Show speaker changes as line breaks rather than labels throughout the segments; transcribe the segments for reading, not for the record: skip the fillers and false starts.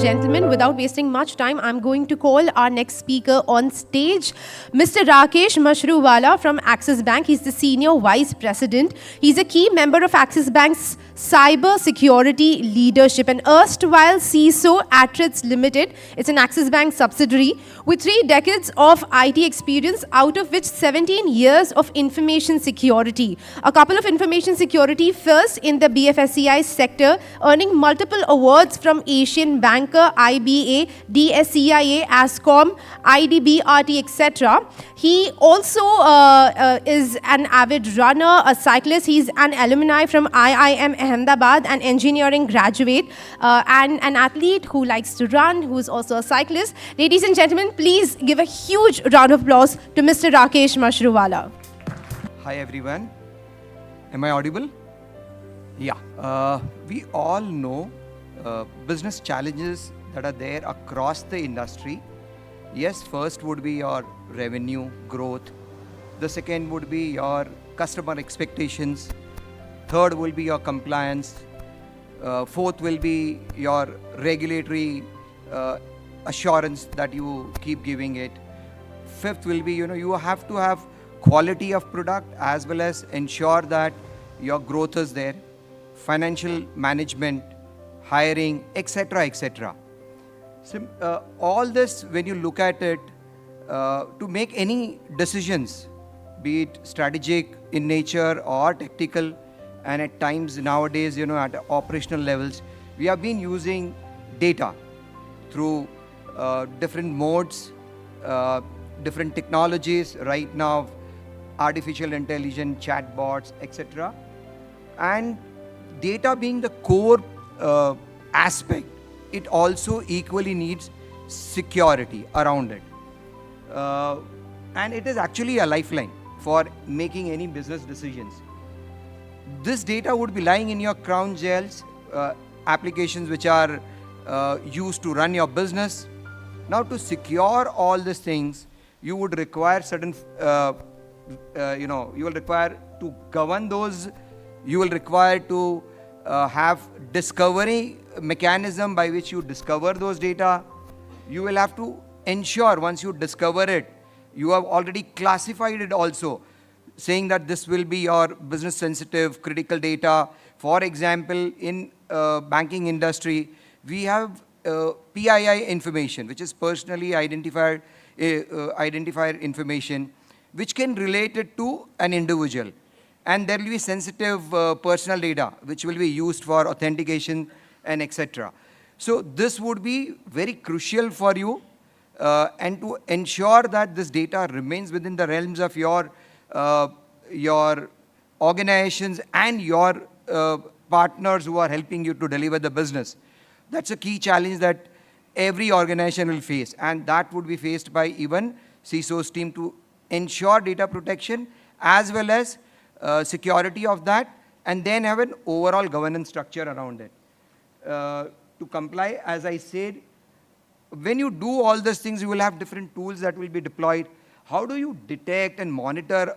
gentlemen, without wasting much time, I'm going to call our next speaker on stage, Mr. Rakesh Mashruwala from Axis Bank. He's the Senior Vice President. He's a key member of Axis Bank's cyber security leadership and erstwhile CISO Atrits Limited. It's an Axis Bank subsidiary with 3 decades of IT experience, out of which 17 years of information security. A couple of information security first in the BFSI sector, earning multiple awards from Asian Banker, IBA, DSCIA, ASCOM, IDBRT, etc. He also is an avid runner, a cyclist. He's an alumni from IIM Ahmedabad, an engineering graduate, and an athlete who likes to run, who's also a cyclist. Ladies and gentlemen, please give a huge round of applause to Mr. Rakesh Mashruwala.
Hi everyone. Am I audible? Yeah. We all know business challenges that are there across the industry. Yes, first would be your revenue growth. The second would be your customer expectations. Third will be your compliance. Fourth will be your regulatory assurance that you keep giving it. Fifth will be, you have to have quality of product as well as ensure that your growth is there. Financial management, hiring, etc., etc. So, all this, when you look at it, to make any decisions, be it strategic in nature or tactical, and at times nowadays, at operational levels, we have been using data through different modes, different technologies right now, artificial intelligence, chatbots, etc. And data being the core aspect, it also equally needs security around it. And it is actually a lifeline for making any business decisions. This data would be lying in your crown jewels, applications which are used to run your business. Now, to secure all these things, you would require certain, you will require to govern those. You will require to have discovery mechanism by which you discover those data. You will have to ensure once you discover it, you have already classified it also, saying that this will be your business sensitive critical data. For example, in banking industry, we have PII information, which is personally identified identifier information, which can relate it to an individual. And there will be sensitive personal data, which will be used for authentication and etc. So this would be very crucial for you, and to ensure that this data remains within the realms of your organizations and your partners who are helping you to deliver the business. That's a key challenge that every organization will face, and that would be faced by even CISO's team to ensure data protection as well as security of that, and then have an overall governance structure around it. To comply, as I said, when you do all these things, you will have different tools that will be deployed. How do you detect and monitor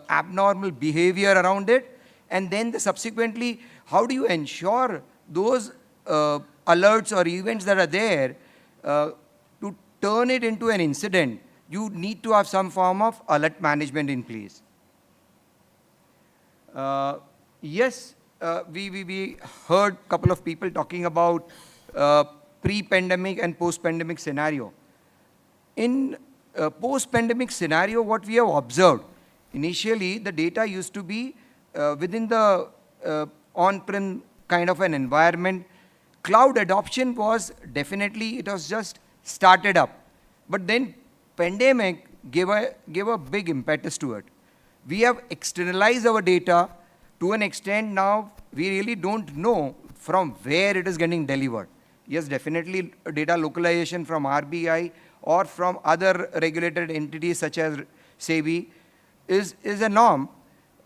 abnormal behavior around it? And then subsequently, how do you ensure those alerts or events that are there, to turn it into an incident? You need to have some form of alert management in place. Yes, we heard a couple of people talking about pre-pandemic and post-pandemic scenario. In post-pandemic scenario, what we have observed, initially the data used to be within the on-prem kind of an environment. Cloud adoption was definitely, it was just started up. But then pandemic gave a big impetus to it. We have externalized our data to an extent now we really don't know from where it is getting delivered. Yes, definitely data localization from RBI or from other regulated entities such as SEBI is a norm,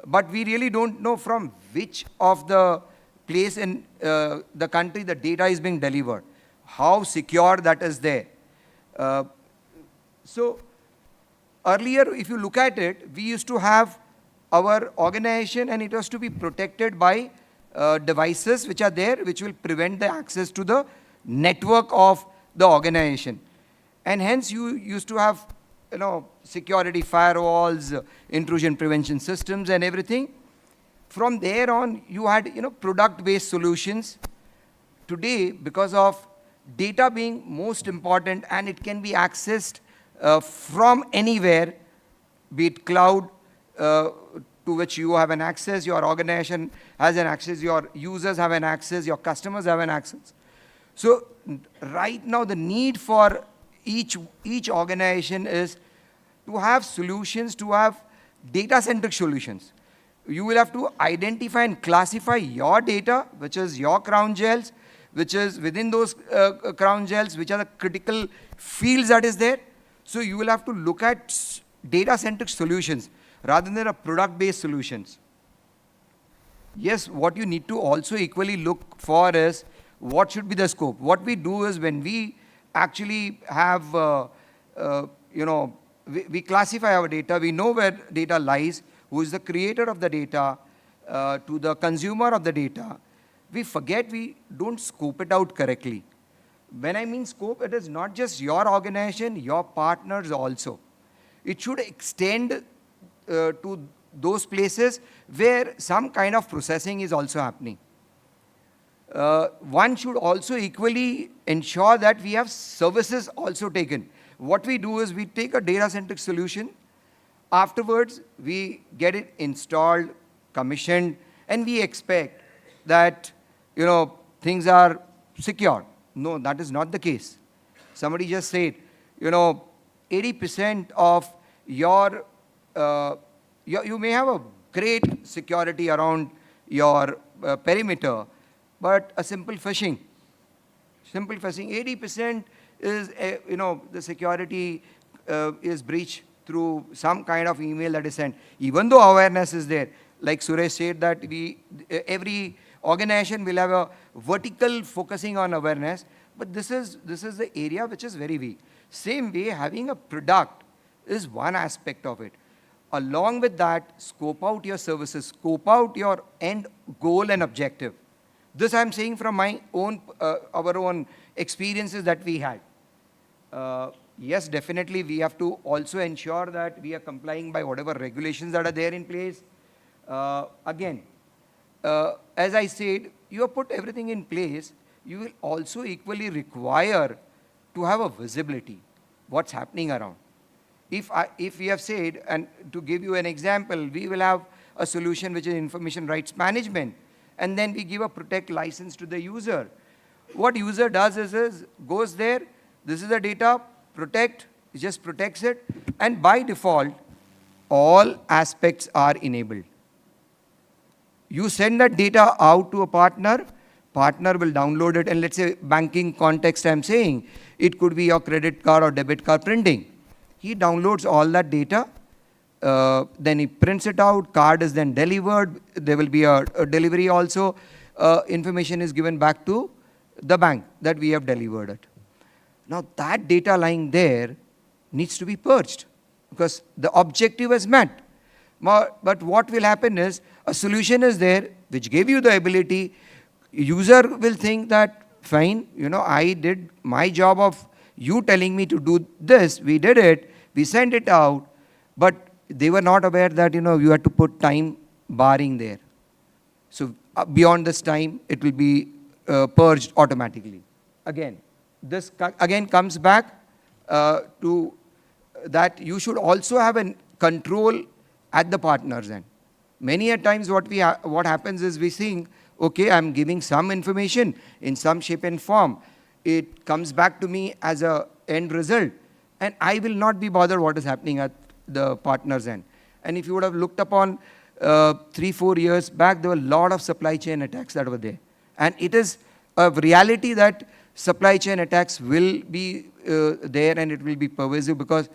but we really don't know from which of the place in the country the data is being delivered, how secure that is there. So earlier, if you look at it, we used to have our organization and it was to be protected by devices which are there, which will prevent the access to the network of the organization. And hence you used to have, security firewalls, intrusion prevention systems and everything. From there on, you had, product-based solutions. Today, because of data being most important and it can be accessed from anywhere, be it cloud, to which you have an access, your organization has an access, your users have an access, your customers have an access. So right now the need for each organization is to have solutions, to have data-centric solutions. You will have to identify and classify your data, which is your crown jewels, which is within those crown jewels, which are the critical fields that is there. So you will have to look at data-centric solutions rather than a product-based solutions. Yes, what you need to also equally look for is what should be the scope. What we do is when we actually have, we classify our data, we know where data lies, who is the creator of the data, to the consumer of the data. We forget, we don't scope it out correctly. When I mean scope, it is not just your organization, your partners also. It should extend to those places where some kind of processing is also happening. One should also equally ensure that we have services also taken. What we do is we take a data-centric solution, afterwards we get it installed, commissioned, and we expect that things are secure. No, that is not the case. Somebody just said, 80% of your, you may have a great security around your perimeter, but a simple phishing, 80% is, the security is breached through some kind of email that is sent. Even though awareness is there, like Suresh said that every organization will have a vertical focusing on awareness, but this is the area which is very weak. Same way, having a product is one aspect of it. Along with that, scope out your services, scope out your end goal and objective. This I'm saying from my own, our own experiences that we had. Yes, definitely we have to also ensure that we are complying by whatever regulations that are there in place. Again, as I said, you have put everything in place, you will also equally require to have a visibility, what's happening around. If we have said, and to give you an example, we will have a solution which is information rights management, and then we give a protect license to the user. What user does is goes there, this is the data, protect, it just protects it, and by default, all aspects are enabled. You send that data out to a partner will download it, and let's say banking context I'm saying, it could be your credit card or debit card printing. He downloads all that data, then he prints it out, card is then delivered, there will be a delivery also, information is given back to the bank that we have delivered it. Now that data lying there needs to be purged because the objective is met. But what will happen is a solution is there which gave you the ability, user will think that fine, I did my job of you telling me to do this, we did it, we sent it out, but they were not aware that you had to put time barring there. So beyond this time, it will be purged automatically. Again, this again comes back to that you should also have a control at the partner's end. Many a times what happens is we think, okay, I'm giving some information in some shape and form. It comes back to me as a end result, and I will not be bothered what is happening at the partner's end. And if you would have looked upon 3-4 years back, there were a lot of supply chain attacks that were there. And it is a reality that supply chain attacks will be there and it will be pervasive because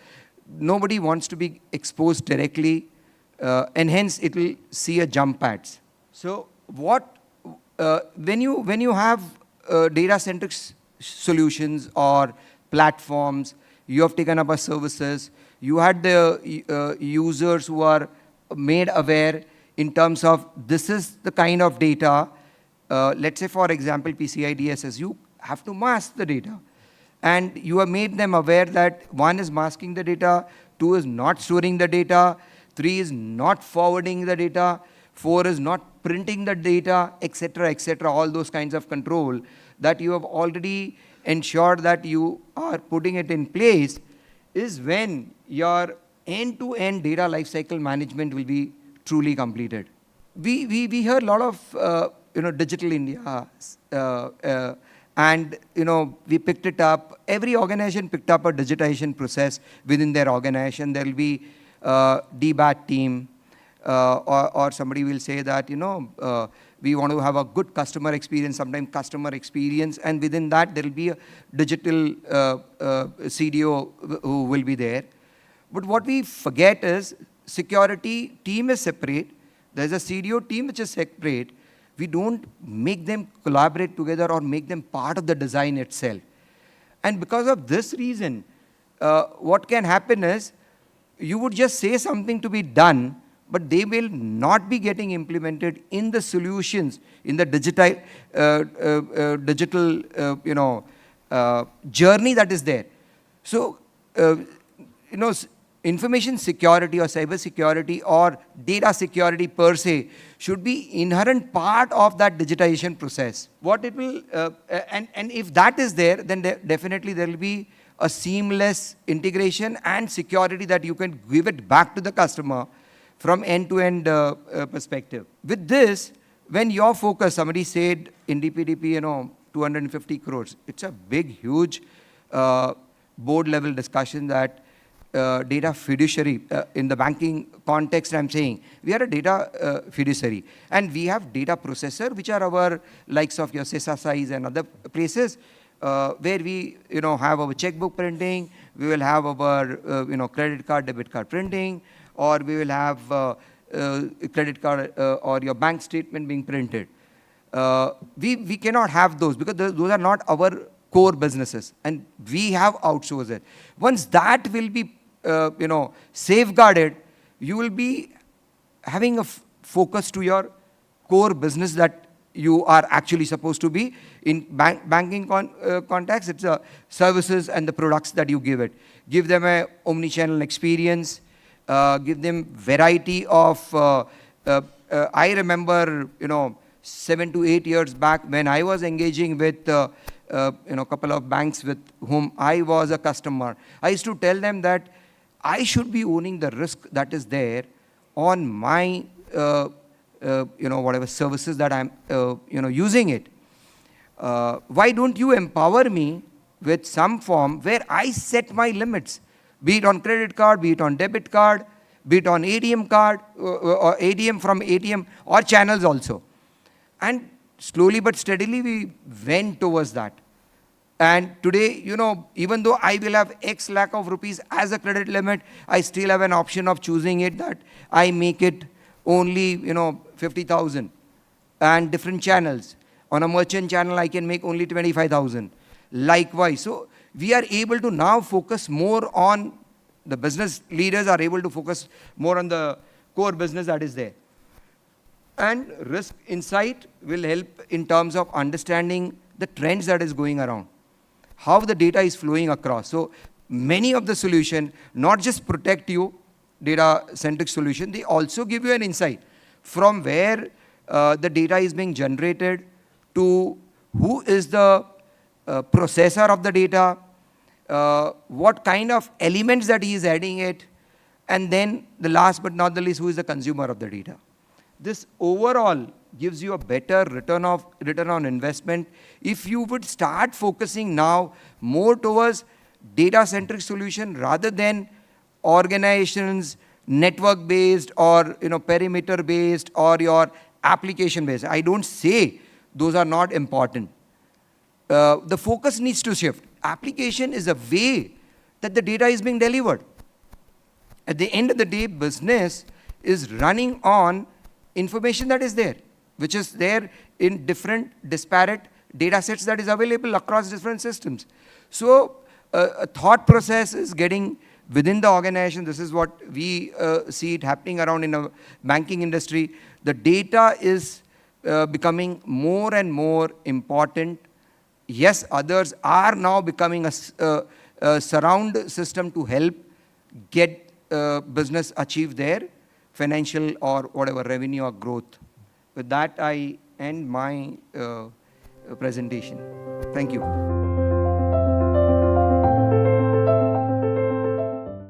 nobody wants to be exposed directly, and hence it will see a jump pads. So what when you have data-centric solutions or platforms, you have taken up a services, you had the users who are made aware in terms of this is the kind of data, let's say for example PCI DSS, you have to mask the data. And you have made them aware that 1 is masking the data, 2 is not storing the data, 3 is not forwarding the data, 4 is not printing the data, etc., all those kinds of control that you have already ensured that you are putting it in place, is when your end-to-end data lifecycle management will be truly completed. We heard a lot of digital India, and we picked it up. Every organization picked up a digitization process within their organization. There will be DBAT team, or somebody will say that we want to have a good customer experience, sometimes customer experience, and within that there will be a digital CDO who will be there. But what we forget is security team is separate. There's a CDO team which is separate. We don't make them collaborate together or make them part of the design itself. And because of this reason, what can happen is you would just say something to be done, but they will not be getting implemented in the solutions, in the digital journey that is there. So, information security or cyber security or data security per se should be inherent part of that digitization process. What it will, and if that is there, then definitely there will be a seamless integration and security that you can give it back to the customer from end-to-end perspective. With this, when your focus, somebody said in DPDP, 250 crores, it's a big, huge board level discussion that data fiduciary, in the banking context I'm saying, we are a data fiduciary, and we have data processor, which are our likes of your CISA size and other places, where we have our checkbook printing, we will have our credit card, debit card printing, or we will have credit card or your bank statement being printed. We cannot have those because those are not our core businesses, and we have outsourced it. Once that will be safeguarded, you will be having a focus to your core business that you are actually supposed to be in banking context. It's services and the products that you give it. Give them a omni-channel experience. Give them variety of. I remember 7 to 8 years back when I was engaging with a couple of banks with whom I was a customer. I used to tell them that I should be owning the risk that is there on my, whatever services that I'm, using it. Why don't you empower me with some form where I set my limits, be it on credit card, be it on debit card, be it on ATM card, or ATM from ATM or channels also. And slowly but steadily we went towards that. And today, even though I will have X lakh of rupees as a credit limit, I still have an option of choosing it that I make it only, 50,000 and different channels. On a merchant channel, I can make only 25,000. Likewise. So we are able to now focus more on, the business leaders are able to focus more on the core business that is there. And risk insight will help in terms of understanding the trends that is going around, how the data is flowing across. So many of the solution not just protect you, data-centric solution, they also give you an insight from where the data is being generated to who is the processor of the data, what kind of elements that he is adding it, and then the last but not the least, who is the consumer of the data. This overall gives you a better return on investment if you would start focusing now more towards data-centric solution rather than organizations network-based or perimeter-based or your application-based. I don't say those are not important. The focus needs to shift. Application is a way that the data is being delivered. At the end of the day, business is running on information that is there, which is there in different disparate data sets that is available across different systems. So a thought process is getting within the organization. This is what we see it happening around in the banking industry. The data is becoming more and more important Yes, others are now becoming a surround system to help get business achieve their financial or whatever revenue or growth. With that, I end my presentation. Thank you.